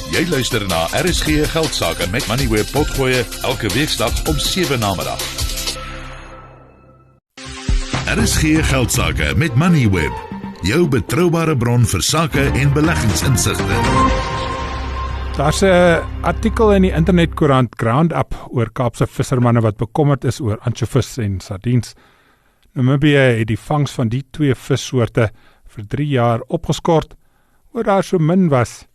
Jy luister na RSG Geldsaake met Moneyweb potgoeie elke weeksdag om 7 namiddag. RSG Geldsaake met Moneyweb, jou betroubare bron vir sake en beleggingsinsigte. Daar's 'n artikel in die internetkoerant Ground-Up oor Kaapse vissermanne wat bekommerd is oor ansjovis en sardiens. Namibië het die vangs van die twee vissoorte vir 3 jaar opgeskort, oor daar so min was.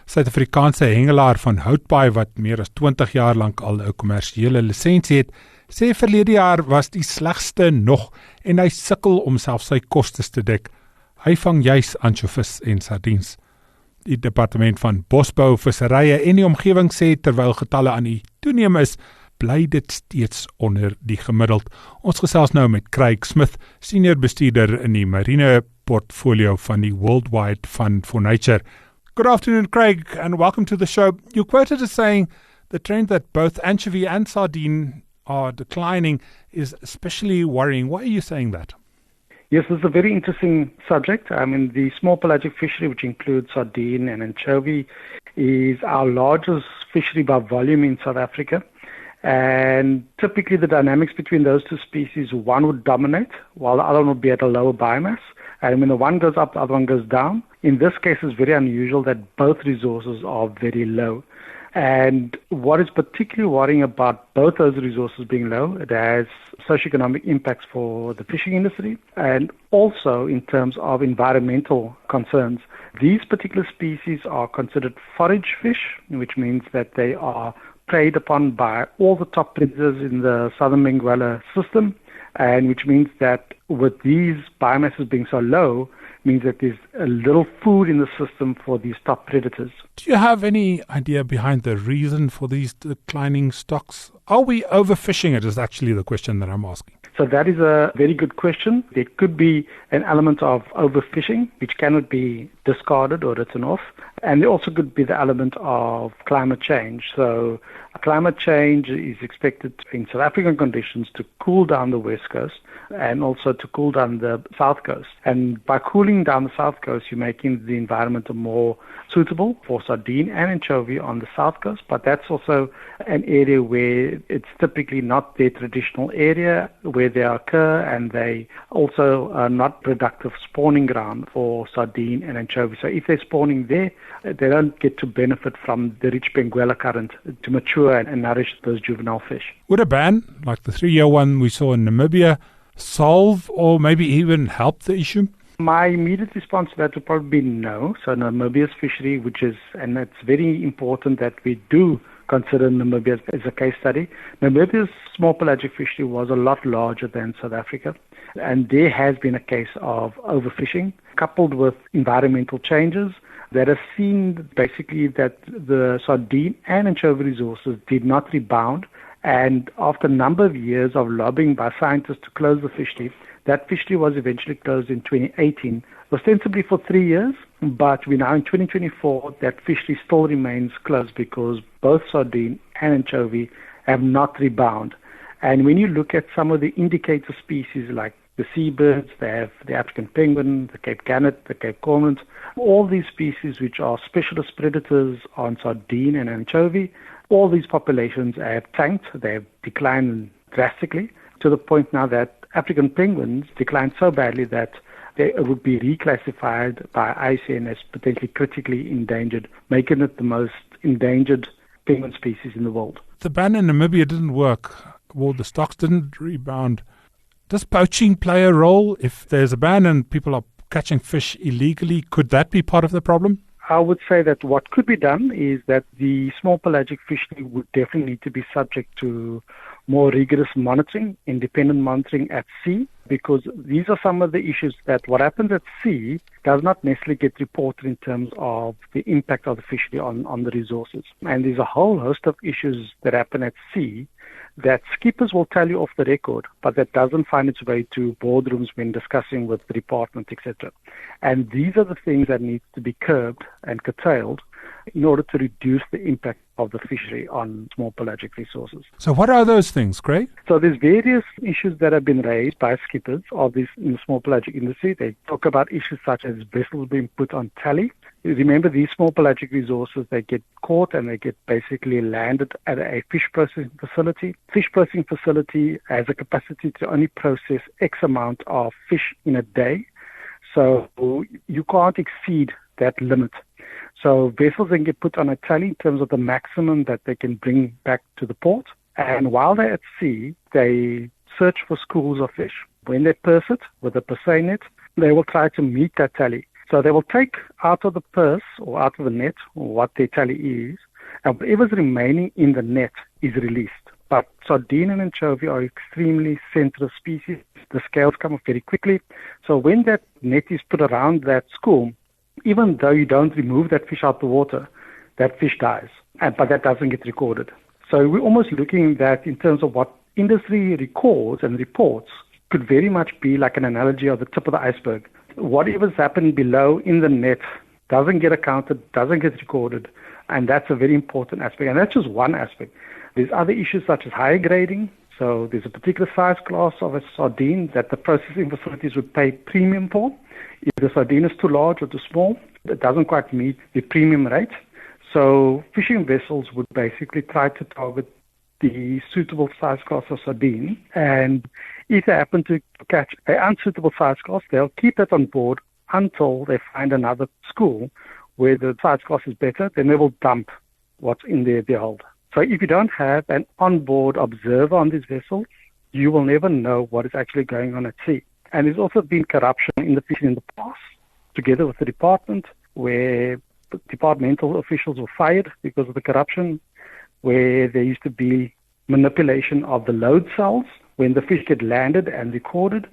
Suid-Afrikaanse hengelaar van Houtbaai wat meer as 20 jaar lank al 'n kommersiële lisensie het, sê verlede jaar was die slegste nog en hy sukkel om self sy kostes te dek. Hy vang juis ansjovis en sardiens. Die departement van Bosbou, Visserye en die omgewing sê terwyl getalle aan die toeneem is, bly dit steeds onder die gemiddeld. Ons gesels nou met Craig Smith, senior bestuurder in die marine portfolio van die Worldwide Fund for Nature. Good afternoon, Craig, and welcome to the show. You quoted as saying the trend that both anchovy and sardine are declining is especially worrying. Why are you saying that? Yes, this is a very interesting subject. I mean, the small pelagic fishery, which includes sardine and anchovy, is our largest fishery by volume in South Africa. And typically the dynamics between those two species, one would dominate while the other one would be at a lower biomass. And when the one goes up, the other one goes down. In this case, it's very unusual that both resources are very low. And what is particularly worrying about both those resources being low, it has socioeconomic impacts for the fishing industry and also in terms of environmental concerns. These particular species are considered forage fish, which means that they are preyed upon by all the top predators in the southern Benguela system, and which means that with these biomasses being so low, means that there's a little food in the system for these top predators. Do you have any idea behind the reason for these declining stocks? Are we overfishing it is actually the question that I'm asking. So that is a very good question. There could be an element of overfishing, which cannot be discarded or written off. And there also could be the element of climate change. So climate change is expected in South African conditions to cool down the west coast and also to cool down the south coast. And by cooling down the south coast, you're making the environment more suitable for sardine and anchovy on the south coast. But that's also an area where it's typically not their traditional area where they occur, and they also are not productive spawning ground for sardine and anchovy. So if they're spawning there, they don't get to benefit from the rich Benguela current to mature and nourish those juvenile fish. Would a ban, like the 3-year one we saw in Namibia, solve or maybe even help the issue? My immediate response to that would probably be no. So Namibia's fishery, and it's very important that we do consider Namibia as a case study. Namibia's small pelagic fishery was a lot larger than South Africa, and there has been a case of overfishing coupled with environmental changes that have seen basically that the sardine and anchovy resources did not rebound. And after a number of years of lobbying by scientists to close the fishery, that fishery was eventually closed in 2018, ostensibly for 3 years, but we're now in 2024, that fishery still remains closed because both sardine and anchovy have not rebound. And when you look at some of the indicator species like the seabirds, they have the African penguin, the Cape gannet, the Cape cormorant, all these species which are specialist predators on sardine and anchovy, all these populations have tanked, they have declined drastically to the point now that African penguins declined so badly that they would be reclassified by ICN as potentially critically endangered, making it the most endangered penguin species in the world. The ban in Namibia didn't work. Well, the stocks didn't rebound. Does poaching play a role? If there's a ban and people are catching fish illegally, could that be part of the problem? I would say that what could be done is that the small pelagic fishery would definitely need to be subject to more rigorous monitoring, independent monitoring at sea, because these are some of the issues that what happens at sea does not necessarily get reported in terms of the impact of the fishery on the resources. And there's a whole host of issues that happen at sea that skippers will tell you off the record, but that doesn't find its way to boardrooms when discussing with the department, etc. And these are the things that need to be curbed and curtailed in order to reduce the impact of the fishery on small pelagic resources. So what are those things, Craig? So there's various issues that have been raised by skippers of this in the small pelagic industry. They talk about issues such as vessels being put on tally. Remember, these small pelagic resources, they get caught and they get basically landed at a fish processing facility. Fish processing facility has a capacity to only process X amount of fish in a day. So you can't exceed that limit. So vessels then get put on a tally in terms of the maximum that they can bring back to the port. And while they're at sea, they search for schools of fish. When they purse it with a purse net, they will try to meet that tally. So they will take out of the purse or out of the net what their tally is, and whatever's remaining in the net is released. But sardine and anchovy are extremely sensitive species. The scales come off very quickly. So when that net is put around that school, even though you don't remove that fish out the water, that fish dies. But that doesn't get recorded. So we're almost looking at that in terms of what industry records and reports could very much be like an analogy of the tip of the iceberg. Whatever's happened below in the net doesn't get accounted, doesn't get recorded, and that's a very important aspect. And that's just one aspect. There's other issues such as higher grading. So there's a particular size class of a sardine that the processing facilities would pay premium for. If the sardine is too large or too small, it doesn't quite meet the premium rate. So fishing vessels would basically try to target the suitable size class of sardine, and if they happen to catch an unsuitable size class, they'll keep that on board until they find another school where the size class is better. Then they will dump what's in their hold. So if you don't have an onboard observer on this vessel, you will never know what is actually going on at sea. And there's also been corruption in the fishing in the past, together with the department, where departmental officials were fired because of the corruption, where there used to be manipulation of the load cells when the fish get landed and recorded,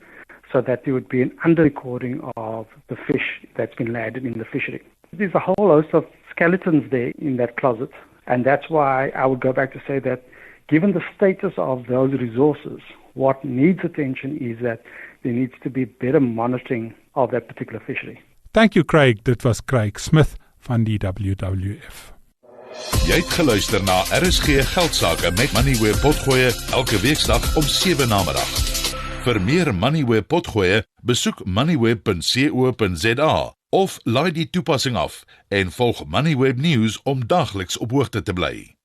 so that there would be an under-recording of the fish that's been landed in the fishery. There's a whole host of skeletons there in that closet, and that's why I would go back to say that given the status of those resources, what needs attention is that there needs to be better monitoring of that particular fishery. Thank you, Craig. Dit was Craig Smith van die WWF. Jy het geluister na RSG Geldsaake met Moneyweb potgoeie elke weeksdag om 7 namiddag. Vir meer Moneyweb potgoeie, besoek moneyweb.co.za of laai die toepassing af en volg Moneyweb News om dagliks op hoogte te bly.